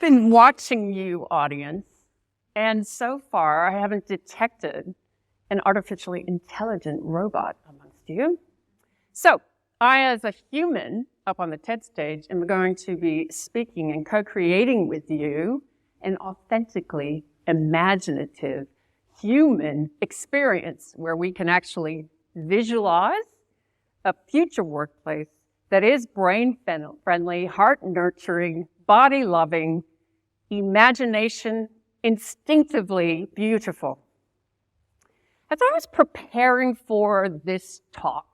been watching you, audience, and so far I haven't detected an artificially intelligent robot amongst you. So I, as a human up on the TED stage, am going to be speaking and co-creating with you an authentically imaginative human experience where we can actually visualize a future workplace that is brain-friendly, heart-nurturing, body-loving, imagination instinctively beautiful. As I was preparing for this talk,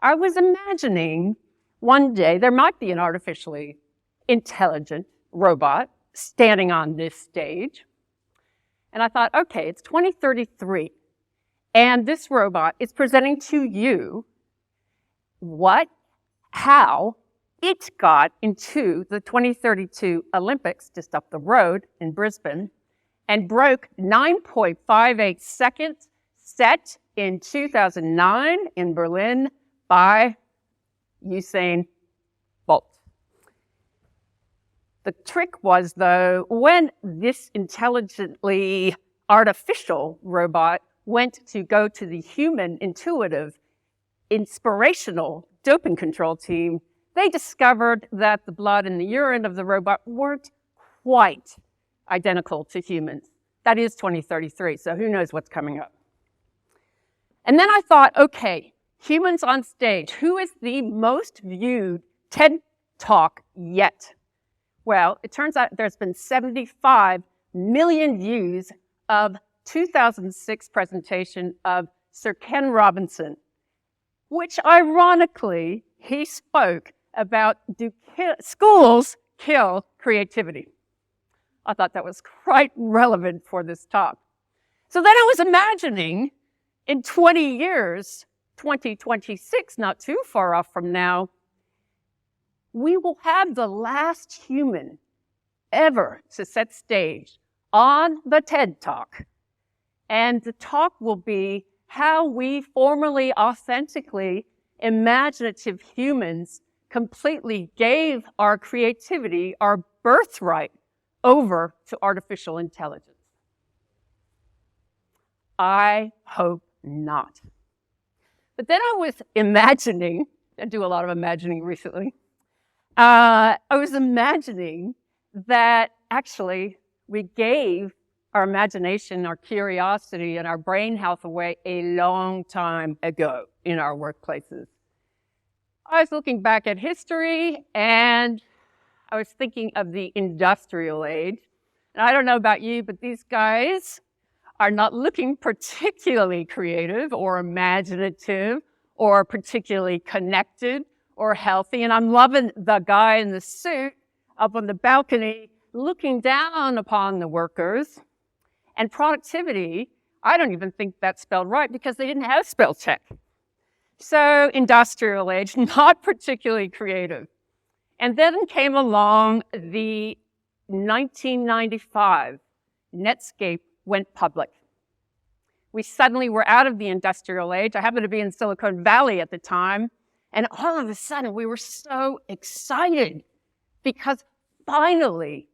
I was imagining one day there might be an artificially intelligent robot standing on this stage. And I thought, okay, it's 2033, and this robot is presenting to you how it got into the 2032 Olympics just up the road in Brisbane and broke 9.58 seconds set in 2009 in Berlin by Usain Bolt. The trick was, though, when this intelligently artificial robot went to go to the human, intuitive, inspirational doping control team, they discovered that the blood and the urine of the robot weren't quite identical to humans. That is 2033, so who knows what's coming up. And then I thought, okay, humans on stage, who is the most viewed TED Talk yet? Well, it turns out there's been 75 million views of 2006 presentation of Sir Ken Robinson, which ironically, he spoke about do schools kill creativity? I thought that was quite relevant for this talk. So then I was imagining in 20 years, 2026, not too far off from now, we will have the last human ever to set stage on the TED Talk. And the talk will be how we formerly, authentically, imaginative humans completely gave our creativity, our birthright, over to artificial intelligence. I hope not. But then I was imagining, I do a lot of imagining recently, I was imagining that actually we gave our imagination, our curiosity, and our brain health away a long time ago in our workplaces. I was looking back at history and I was thinking of the industrial age. And I don't know about you, but these guys are not looking particularly creative or imaginative or particularly connected or healthy. And I'm loving the guy in the suit up on the balcony looking down upon the workers. And productivity, I don't even think that's spelled right because they didn't have spell check. So industrial age, not particularly creative. And then came along the 1995, Netscape went public. We suddenly were out of the industrial age. I happened to be in Silicon Valley at the time. And all of a sudden, we were so excited because finally,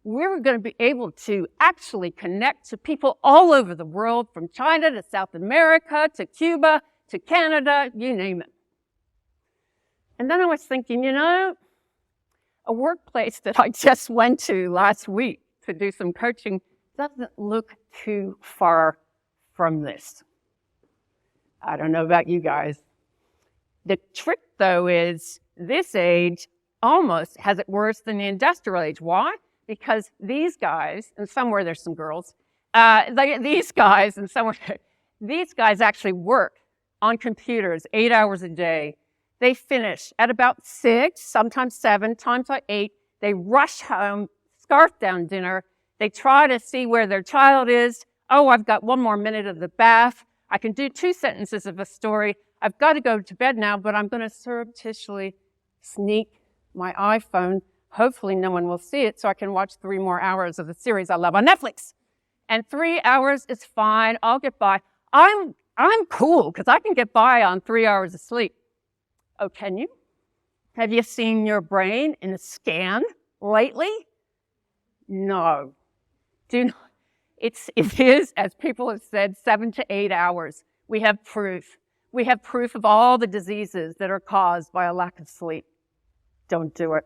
we were going to be able to actually connect to people all over the world, from China to South America to Cuba to Canada, you name it. And then I was thinking, you know, a workplace that I just went to last week to do some coaching doesn't look too far from this. I don't know about you guys. The trick, though, is this age almost has it worse than the industrial age. Why? Because these guys, and somewhere there's some girls, these guys actually work on computers 8 hours a day. They finish at about 6, sometimes 7, times like 8. They rush home, scarf down dinner. They try to see where their child is. Oh, I've got 1 more minute of the bath. I can do 2 sentences of a story. I've got to go to bed now, but I'm going to surreptitiously sneak my iPhone. Hopefully no one will see it so I can watch 3 more hours of the series I love on Netflix. And 3 hours is fine. I'll get by. I'm cool because I can get by on 3 hours of sleep. Oh, can you? Have you seen your brain in a scan lately? No. Do not. It is, as people have said, 7 to 8 hours. We have proof. We have proof of all the diseases that are caused by a lack of sleep. Don't do it.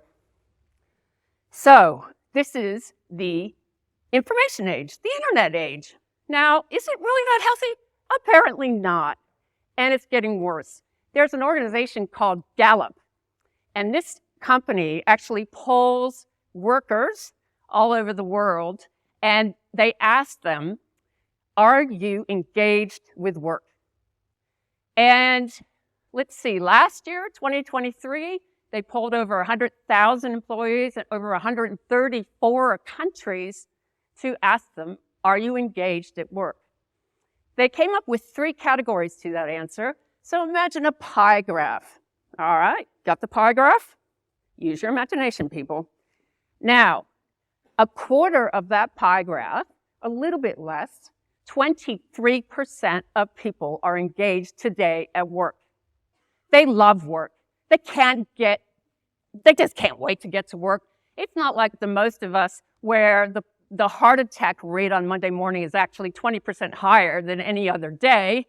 So, this is the information age, the internet age. Now, is it really that healthy? Apparently not. And it's getting worse. There's an organization called Gallup, and this company actually polls workers all over the world, and they ask them, are you engaged with work? And let's see, last year, 2023, they polled over 100,000 employees in over 134 countries to ask them, are you engaged at work? They came up with 3 categories to that answer. So imagine a pie graph. All right, got the pie graph? Use your imagination, people. Now, a quarter of that pie graph, a little bit less, 23% of people are engaged today at work. They love work. They just can't wait to get to work. It's not like the most of us where the heart attack rate on Monday morning is actually 20% higher than any other day.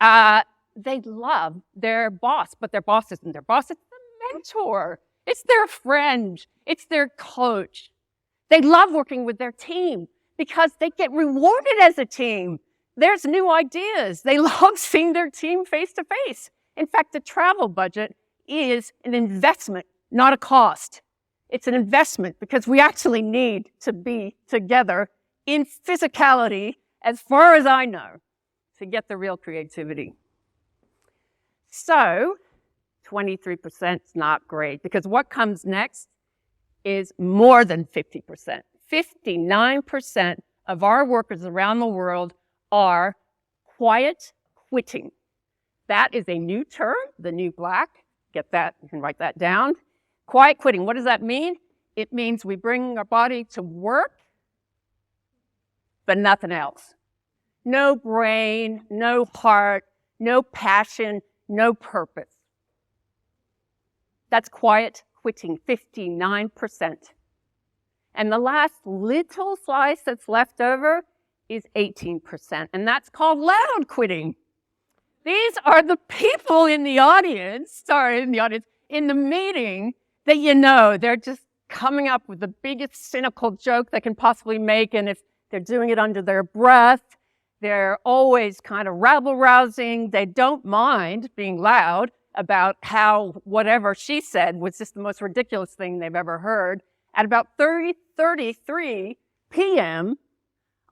They love their boss, but their boss isn't their boss. It's the mentor. It's their friend. It's their coach. They love working with their team because they get rewarded as a team. There's new ideas. They love seeing their team face to face. In fact, the travel budget is an investment, not a cost. It's an investment because we actually need to be together in physicality, as far as I know, to get the real creativity. So 23% is not great because what comes next is more than 50%. 59% of our workers around the world are quiet quitting. That is a new term, the new black. Get that, you can write that down. Quiet quitting, what does that mean? It means we bring our body to work, but nothing else. No brain, no heart, no passion, no purpose. That's quiet quitting, 59%. And the last little slice that's left over is 18%, and that's called loud quitting. These are the people in the audience, in the meeting that you know, they're just coming up with the biggest cynical joke they can possibly make, and if they're doing it under their breath, they're always kind of rabble-rousing. They don't mind being loud about how whatever she said was just the most ridiculous thing they've ever heard. At about 33 p.m.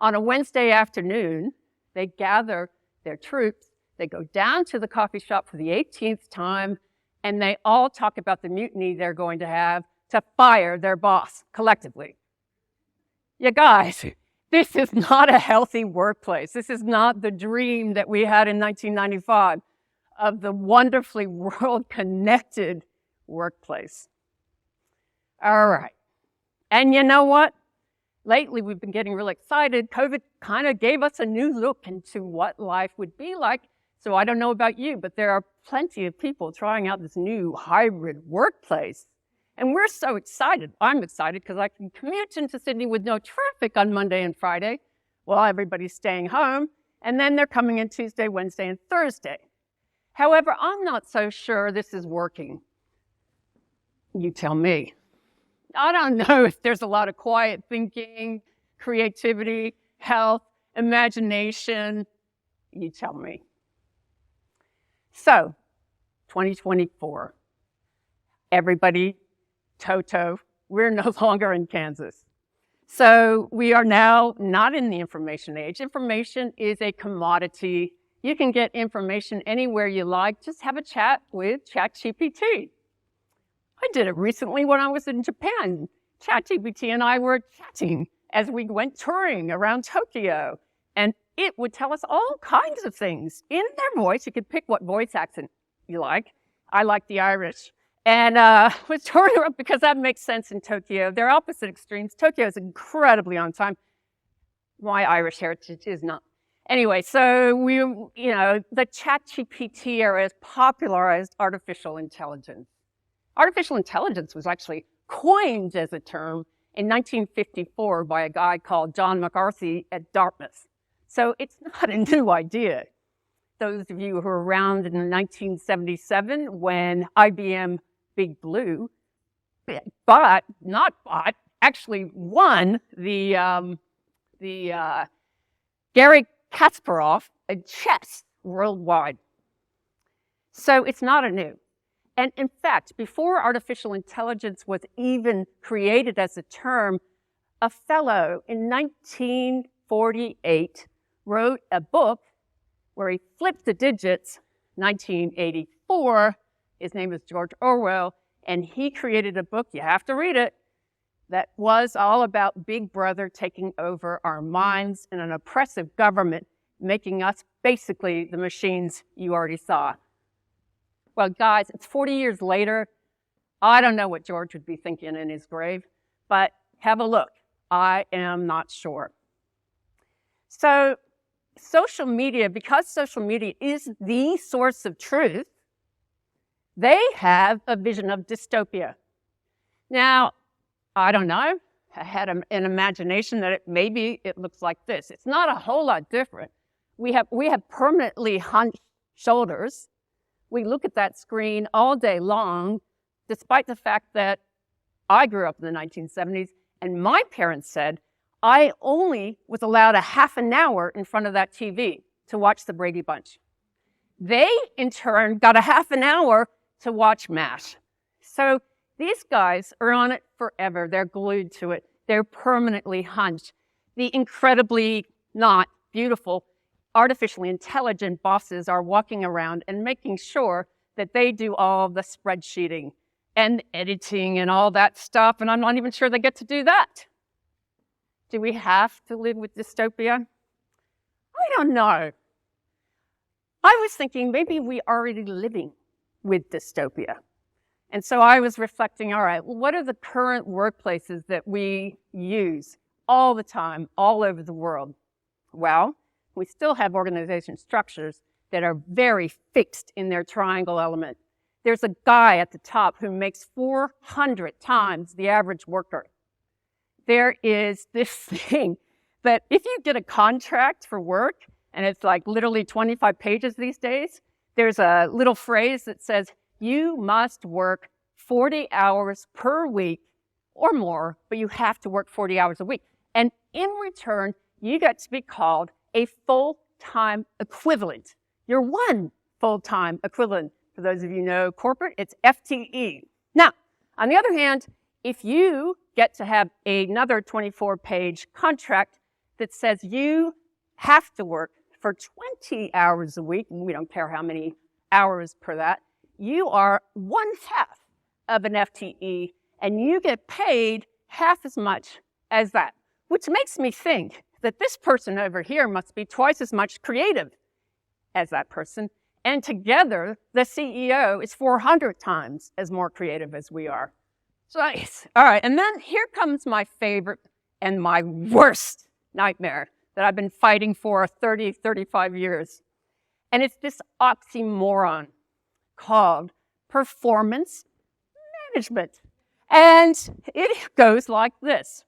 on a Wednesday afternoon, they gather their troops, they go down to the coffee shop for the 18th time, and they all talk about the mutiny they're going to have to fire their boss collectively. You guys, this is not a healthy workplace. This is not the dream that we had in 1995 of the wonderfully world-connected workplace. All right. And you know what? Lately, we've been getting really excited. COVID kind of gave us a new look into what life would be like. So I don't know about you, but there are plenty of people trying out this new hybrid workplace. And we're so excited. I'm excited because I can commute into Sydney with no traffic on Monday and Friday while everybody's staying home. And then they're coming in Tuesday, Wednesday, and Thursday. However, I'm not so sure this is working. You tell me. I don't know if there's a lot of quiet thinking, creativity, health, imagination. You tell me. So, 2024. Everybody, Toto, we're no longer in Kansas. So we are now not in the information age. Information is a commodity. You can get information anywhere you like. Just have a chat with ChatGPT. I did it recently when I was in Japan. ChatGPT and I were chatting as we went touring around Tokyo. And it would tell us all kinds of things in their voice. You could pick what voice accent you like. I like the Irish. And was touring around because that makes sense in Tokyo. They're opposite extremes. Tokyo is incredibly on time. My Irish heritage is not. Anyway, so the ChatGPT era has popularized artificial intelligence. Artificial intelligence was actually coined as a term in 1954 by a guy called John McCarthy at Dartmouth. So it's not a new idea. Those of you who were around in 1977 when IBM Big Blue actually won the Garry Kasparov at chess worldwide. So it's not a new. And in fact, before artificial intelligence was even created as a term, a fellow in 1948 wrote a book where he flipped the digits, 1984. His name is George Orwell, and he created a book, you have to read it, that was all about Big Brother taking over our minds and an oppressive government, making us basically the machines you already saw. Well, guys, it's 40 years later. I don't know what George would be thinking in his grave, but have a look. I am not sure. So social media, because social media is the source of truth, they have a vision of dystopia. Now, I don't know. I had an imagination that maybe it looks like this. It's not a whole lot different. We have permanently hunched shoulders. We look at that screen all day long, despite the fact that I grew up in the 1970s, and my parents said I only was allowed a half an hour in front of that TV to watch the Brady Bunch. They, in turn, got a half an hour to watch MASH. So these guys are on it forever. They're glued to it. They're permanently hunched. The incredibly not beautiful artificially intelligent bosses are walking around and making sure that they do all the spreadsheeting and editing and all that stuff, and I'm not even sure they get to do that. Do we have to live with dystopia? I don't know. I was thinking maybe we're already living with dystopia. And so I was reflecting, all right, well, what are the current workplaces that we use all the time, all over the world? Well, we still have organization structures that are very fixed in their triangle element. There's a guy at the top who makes 400 times the average worker. There is this thing that if you get a contract for work, and it's like literally 25 pages these days, there's a little phrase that says, you must work 40 hours per week or more, but you have to work 40 hours a week. And in return, you get to be called a full-time equivalent. You're one full-time equivalent. For those of you who know corporate, it's FTE. Now, on the other hand, if you get to have another 24-page contract that says you have to work for 20 hours a week, and we don't care how many hours per that, you are 1/2 of an FTE, and you get paid half as much as that, which makes me think that this person over here must be twice as much creative as that person. And together, the CEO is 400 times as more creative as we are. So, all right, and then here comes my favorite and my worst nightmare that I've been fighting for 30, 35 years. And it's this oxymoron called performance management. And it goes like this.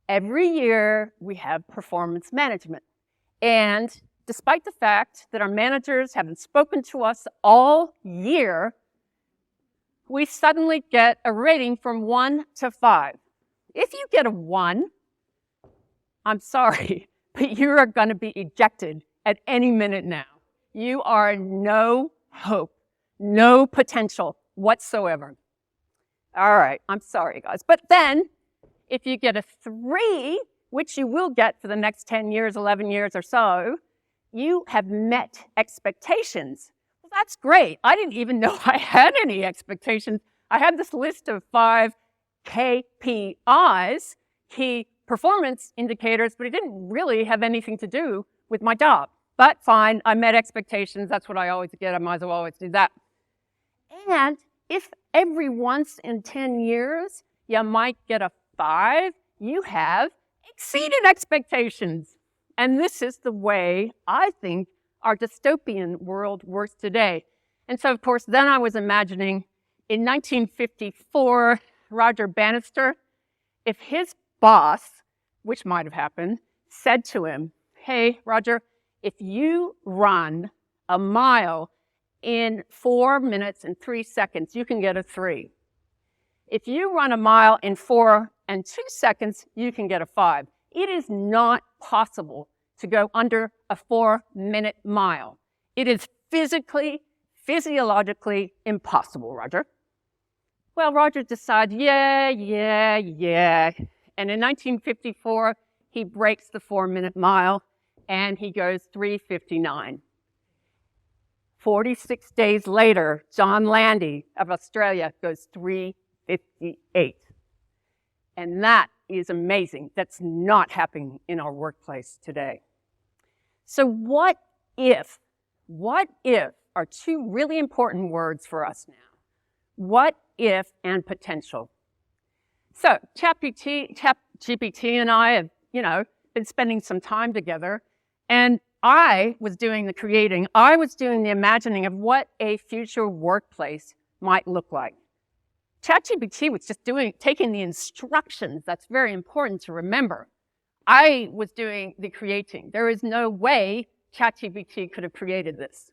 Every year, we have performance management. And despite the fact that our managers haven't spoken to us all year, we suddenly get a rating from 1 to 5. If you get a 1, I'm sorry, but you are going to be ejected at any minute now. You are no hope, no potential whatsoever. All right, I'm sorry, guys. But then, if you get a 3, which you will get for the next 10 years, 11 years or so, you have met expectations. Well, that's great. I didn't even know I had any expectations. I had this list of 5 KPIs, key performance indicators, but it didn't really have anything to do with my job. But fine, I met expectations. That's what I always get. I might as well always do that. And if every once in 10 years you might get a 5, you have exceeded expectations. And this is the way I think our dystopian world works today. And so, of course, then I was imagining in 1954, Roger Bannister if his boss, which might have happened, said to him, hey, Roger, if you run a mile in 4 minutes and 3 seconds, you can get a 3. If you run a mile in 4 and 2 seconds, you can get a 5. It is not possible to go under a 4-minute mile. It is physically, physiologically impossible, Roger. Well, Roger decided, yeah. And in 1954, he breaks the 4-minute mile and he goes 3:59. 46 days later, John Landy of Australia goes 3:58. And that is amazing. That's not happening in our workplace today. So what if are two really important words for us now. What if and potential. So ChatGPT and I have, been spending some time together, and I was doing the creating. I was doing the imagining of what a future workplace might look like. ChatGPT was just taking the instructions. That's very important to remember. I was doing the creating. There is no way ChatGPT could have created this.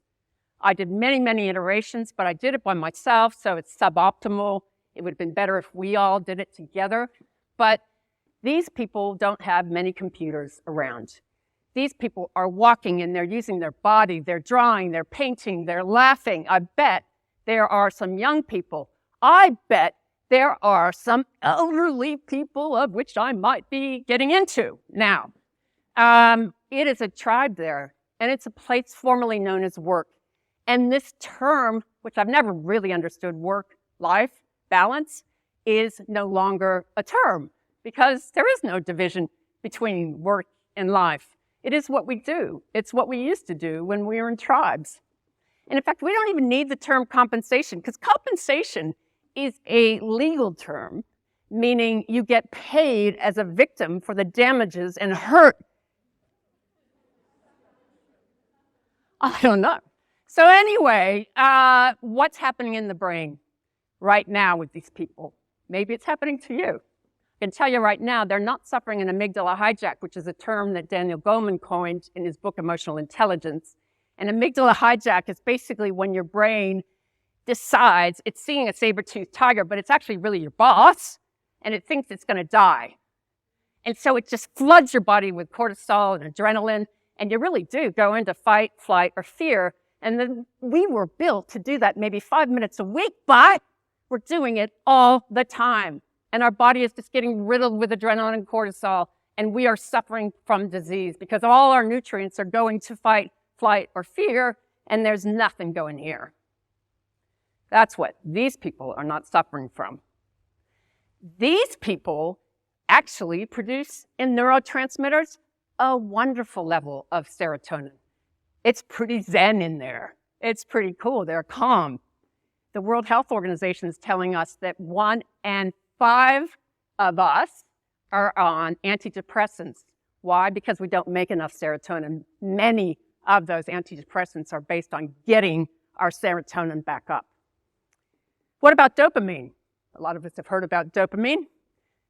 I did many, many iterations, but I did it by myself, so it's suboptimal. It would have been better if we all did it together. But these people don't have many computers around. These people are walking and they're using their body, they're drawing, they're painting, they're laughing. I bet there are some young people. I bet there are some elderly people of which I might be getting into now. It is a tribe there, and it's a place formerly known as work. And this term, which I've never really understood, work-life balance, is no longer a term because there is no division between work and life. It is what we do. It's what we used to do when we were in tribes. And in fact, we don't even need the term compensation because compensation is a legal term, meaning you get paid as a victim for the damages and hurt. I don't know. So anyway, what's happening in the brain right now with these people? Maybe it's happening to you. I can tell you right now, they're not suffering an amygdala hijack, which is a term that Daniel Goleman coined in his book, Emotional Intelligence. An amygdala hijack is basically when your brain decides it's seeing a saber-toothed tiger, but it's actually really your boss, and it thinks it's going to die. And so it just floods your body with cortisol and adrenaline, and you really do go into fight, flight, or fear. And then we were built to do that maybe 5 minutes a week, but we're doing it all the time. And our body is just getting riddled with adrenaline and cortisol, and we are suffering from disease because all our nutrients are going to fight, flight, or fear, and there's nothing going here. That's what these people are not suffering from. These people actually produce in neurotransmitters a wonderful level of serotonin. It's pretty zen in there. It's pretty cool. They're calm. The World Health Organization is telling us that 1 in 5 of us are on antidepressants. Why? Because we don't make enough serotonin. Many of those antidepressants are based on getting our serotonin back up. What about dopamine? A lot of us have heard about dopamine.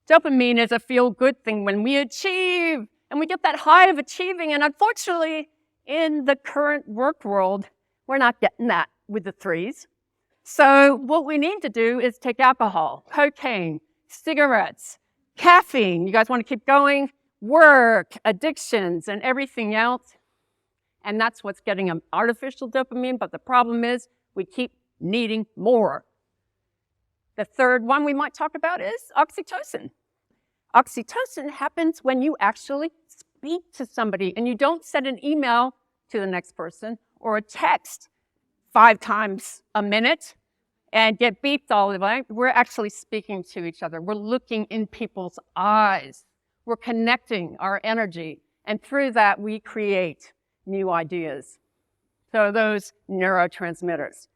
Dopamine is a feel-good thing when we achieve, and we get that high of achieving, and unfortunately, in the current work world, we're not getting that with the 3s. So what we need to do is take alcohol, cocaine, cigarettes, caffeine. You guys want to keep going? Work, addictions, and everything else. And that's what's getting an artificial dopamine, but the problem is we keep needing more. The third one we might talk about is oxytocin. Oxytocin happens when you actually speak to somebody and you don't send an email to the next person or a text 5 times a minute and get beeped all the way. We're actually speaking to each other. We're looking in people's eyes. We're connecting our energy, and through that we create new ideas. So those neurotransmitters.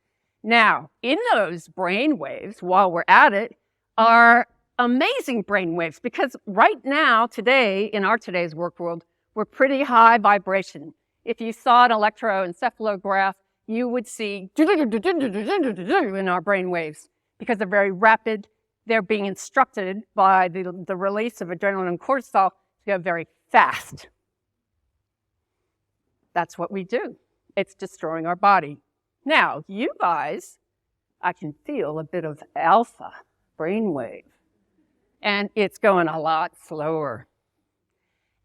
Now, in those brain waves, while we're at it, are amazing brain waves, because right now, today, in our today's work world, we're pretty high vibration. If you saw an electroencephalograph, you would see in our brain waves, because they're very rapid, they're being instructed by the release of adrenaline and cortisol to go very fast. That's what we do. It's destroying our body. Now, you guys, I can feel a bit of alpha brainwave, and it's going a lot slower.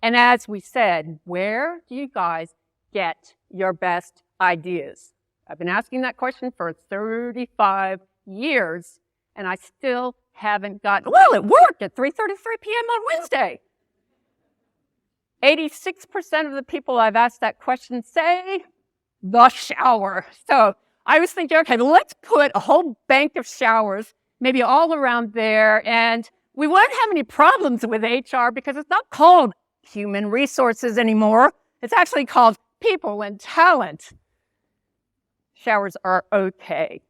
And as we said, where do you guys get your best ideas? I've been asking that question for 35 years, and I still haven't gotten, well, it worked at 3:33 p.m. on Wednesday. 86% of the people I've asked that question say the shower. So I was thinking, okay, let's put a whole bank of showers, maybe all around there, and we won't have any problems with HR because it's not called human resources anymore. It's actually called people and talent. Showers are okay.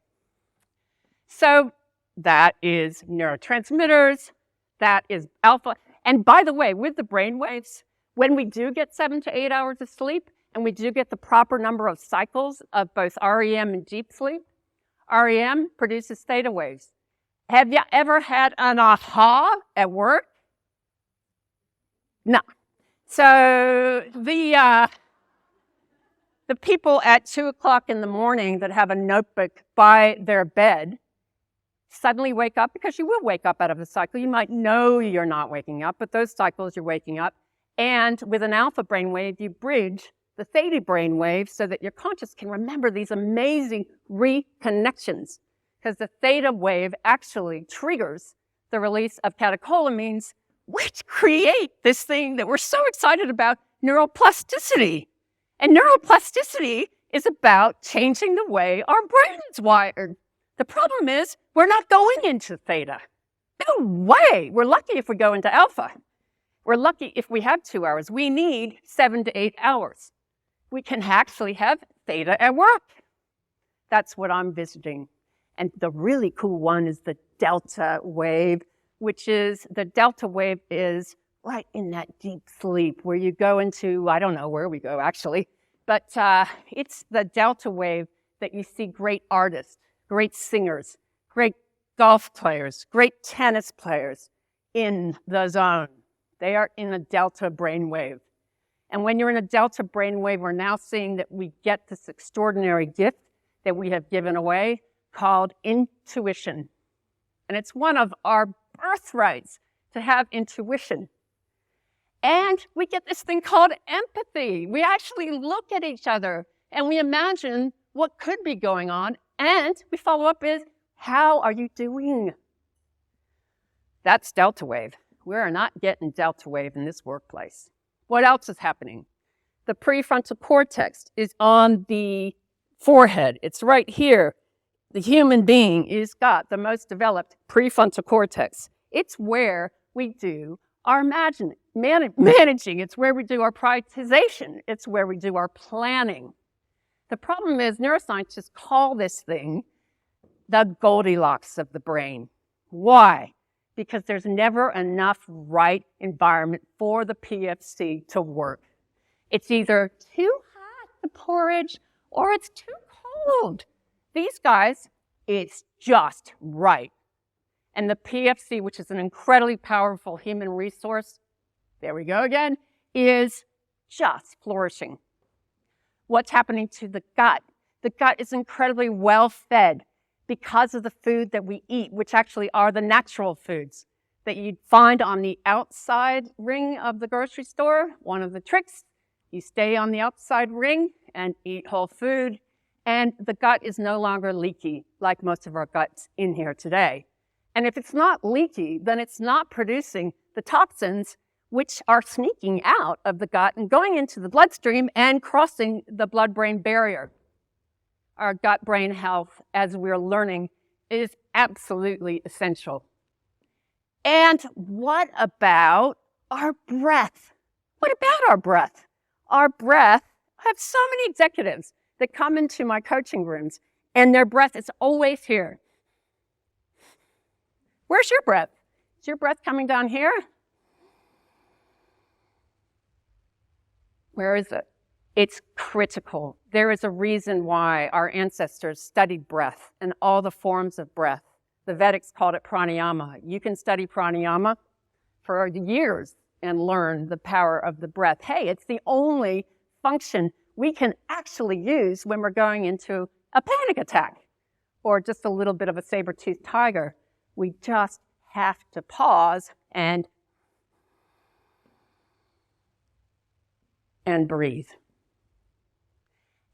So that is neurotransmitters, that is alpha. And by the way, with the brain waves, when we do get 7 to 8 hours of sleep, and we do get the proper number of cycles of both REM and deep sleep, REM produces theta waves. Have you ever had an aha at work? No. So the people at 2 o'clock in the morning that have a notebook by their bed suddenly wake up, because you will wake up out of a cycle. You might know you're not waking up, but those cycles you're waking up. And with an alpha brainwave, you bridge the theta brainwave so that your conscious can remember these amazing reconnections, because the theta wave actually triggers the release of catecholamines, which create this thing that we're so excited about, neuroplasticity. And neuroplasticity is about changing the way our brain is wired. The problem is we're not going into theta. No way. We're lucky if we go into alpha. We're lucky if we have 2 hours. We need 7 to 8 hours. We can actually have theta at work. That's what I'm visiting. And the really cool one is the delta wave, which is, the delta wave is right in that deep sleep where you go into, I don't know where we go actually, but it's the delta wave that you see great artists, great singers, great golf players, great tennis players in the zone. They are in a delta brainwave. And when you're in a delta brainwave, we're now seeing that we get this extraordinary gift that we have given away called intuition. And it's one of our birthrights to have intuition. And we get this thing called empathy. We actually look at each other and we imagine what could be going on. And we follow up with, how are you doing? That's delta wave. We are not getting delta wave in this workplace. What else is happening? The prefrontal cortex is on the forehead. It's right here. The human being has got the most developed prefrontal cortex. It's where we do our managing. It's where we do our prioritization. It's where we do our planning. The problem is neuroscientists call this thing the Goldilocks of the brain. Why? Because there's never enough right environment for the PFC to work. It's either too hot, the porridge, or it's too cold. These guys, it's just right. And the PFC, which is an incredibly powerful human resource, there we go again, is just flourishing. What's happening to the gut? The gut is incredibly well fed because of the food that we eat, which actually are the natural foods that you'd find on the outside ring of the grocery store. One of the tricks, you stay on the outside ring and eat whole food, and the gut is no longer leaky like most of our guts in here today. And if it's not leaky, then it's not producing the toxins which are sneaking out of the gut and going into the bloodstream and crossing the blood-brain barrier. Our gut-brain health, as we're learning, is absolutely essential. And what about our breath? What about our breath? Our breath, I have so many executives that come into my coaching rooms and their breath is always here. Where's your breath? Is your breath coming down here? Where is it? It's critical. There is a reason why our ancestors studied breath and all the forms of breath. The Vedics called it pranayama. You can study pranayama for years and learn the power of the breath. Hey, it's the only function we can actually use when we're going into a panic attack or just a little bit of a saber-toothed tiger. We just have to pause and breathe.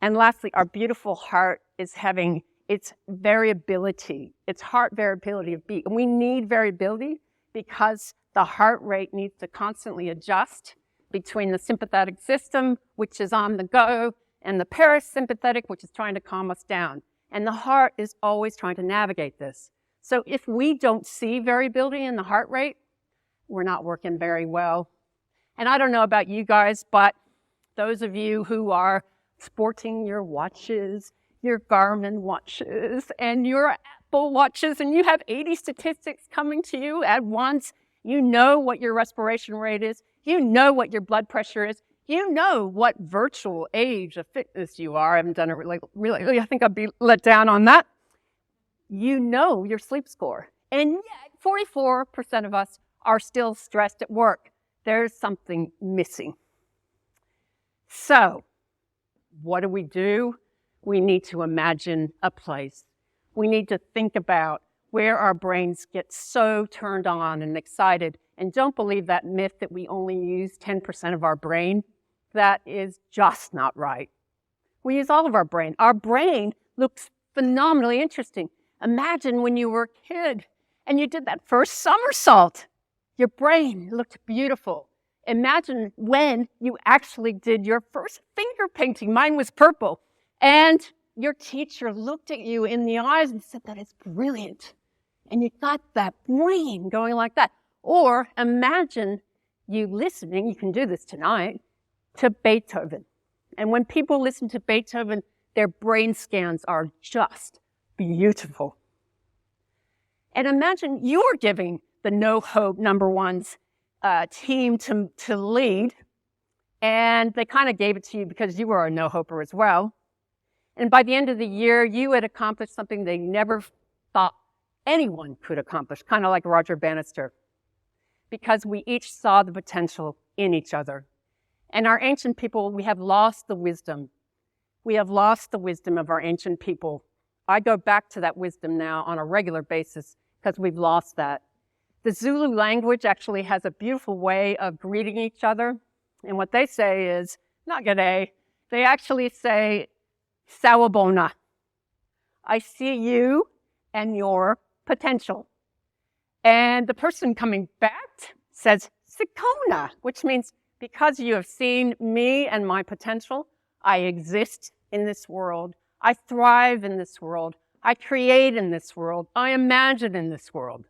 And lastly, our beautiful heart is having its variability, its heart variability of beat. And we need variability because the heart rate needs to constantly adjust between the sympathetic system, which is on the go, and the parasympathetic, which is trying to calm us down. And the heart is always trying to navigate this. So if we don't see variability in the heart rate, we're not working very well. And I don't know about you guys, but those of you who are sporting your watches, your Garmin watches, and your Apple watches, and you have 80 statistics coming to you at once, you know what your respiration rate is, you know what your blood pressure is, you know what virtual age of fitness you are. I haven't done it really, I think I'd be let down on that. You know your sleep score. And yet, 44% of us are still stressed at work. There's something missing. So, what do? We need to imagine a place. We need to think about where our brains get so turned on and excited. And don't believe that myth that we only use 10% of our brain. That is just not right. We use all of our brain. Our brain looks phenomenally interesting. Imagine when you were a kid and you did that first somersault. Your brain looked beautiful. Imagine when you actually did your first finger painting. Mine was purple. And your teacher looked at you in the eyes and said, that is brilliant. And you got that brain going like that. Or imagine you listening, you can do this tonight, to Beethoven. And when people listen to Beethoven, their brain scans are just beautiful. And imagine you're giving the No Hope number one's team to lead, and they kind of gave it to you because you were a no-hoper as well. And by the end of the year, you had accomplished something they never thought anyone could accomplish, kind of like Roger Bannister, because we each saw the potential in each other. And our ancient people, we have lost the wisdom. We have lost the wisdom of our ancient people. I go back to that wisdom now on a regular basis because we've lost that. The Zulu language actually has a beautiful way of greeting each other. And what they say is, not g'day, they actually say, Sawu Bona. I see you and your potential. And the person coming back says, Sikona, which means, because you have seen me and my potential, I exist in this world. I thrive in this world. I create in this world. I imagine in this world.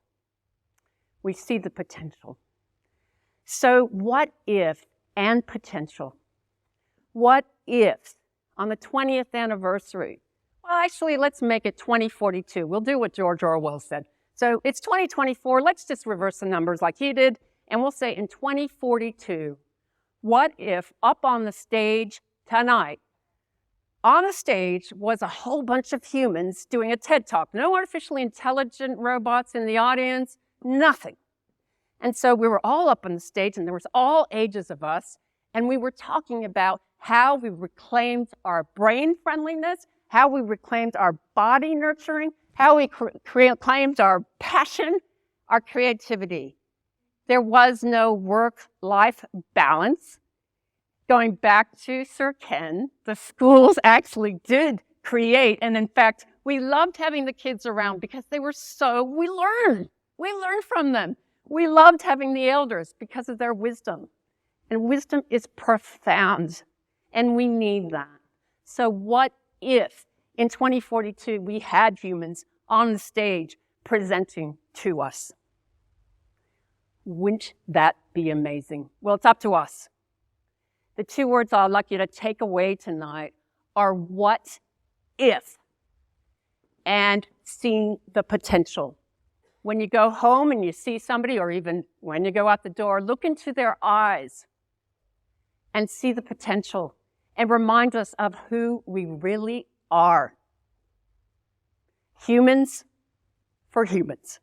We see the potential. So what if and potential? What if on the 20th anniversary, well, actually, let's make it 2042. We'll do what George Orwell said. So it's 2024. Let's just reverse the numbers like he did. And we'll say in 2042, what if up on the stage tonight, on a stage was a whole bunch of humans doing a TED Talk. No artificially intelligent robots in the audience, nothing. And so we were all up on the stage, and there was all ages of us, and we were talking about how we reclaimed our brain friendliness, how we reclaimed our body nurturing, how we reclaimed our passion, our creativity. There was no work-life balance. Going back to Sir Ken, the schools actually did create, and in fact, we loved having the kids around because they were we learned from them. We loved having the elders because of their wisdom. And wisdom is profound, and we need that. So what if in 2042 we had humans on the stage presenting to us? Wouldn't that be amazing? Well, it's up to us. The two words I'd like you to take away tonight are what if and seeing the potential. When you go home and you see somebody, or even when you go out the door, look into their eyes and see the potential and remind us of who we really are. Humans for humans.